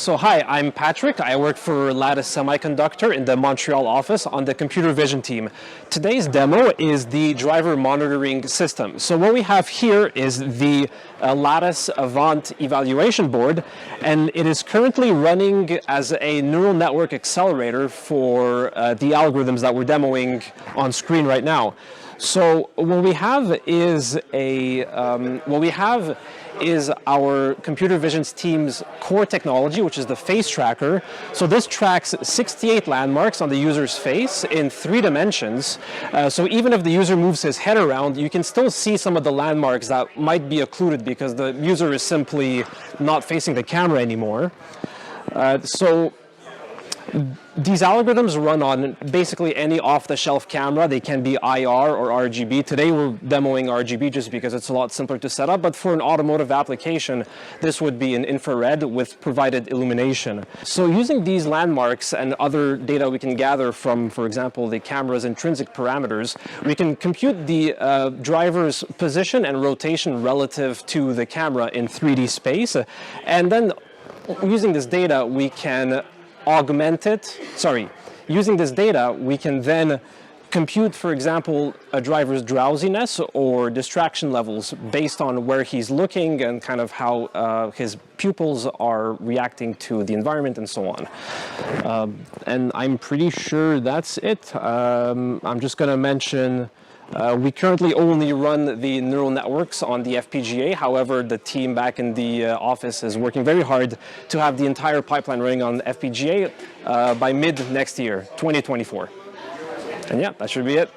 So hi, I'm Patrick. I work for Lattice Semiconductor in the Montreal office on the computer vision team. Today's demo is the driver monitoring system. So what we have here is the Lattice Avant evaluation board, and it is currently running as a neural network accelerator for the algorithms that we're demoing on screen right now. So what we have is our computer vision's team's core technology, which is the face tracker. So this tracks 68 landmarks on the user's face in 3 dimensions. So even if the user moves his head around, you can still see some of the landmarks that might be occluded because the user is simply not facing the camera anymore. These algorithms run on basically any off-the-shelf camera. They can be IR or RGB. Today we're demoing RGB just because it's a lot simpler to set up, but for an automotive application, this would be an infrared with provided illumination. So using these landmarks and other data we can gather from, for example, the camera's intrinsic parameters, we can compute the driver's position and rotation relative to the camera in 3D space. And then using this data, we can using this data, we can then compute, for example, a driver's drowsiness or distraction levels based on where he's looking and kind of how his pupils are reacting to the environment and so on. And I'm pretty sure that's it. I'm just going to mention we currently only run the neural networks on the FPGA. However, the team back in the office is working very hard to have the entire pipeline running on FPGA by mid next year, 2024. And yeah, that should be it.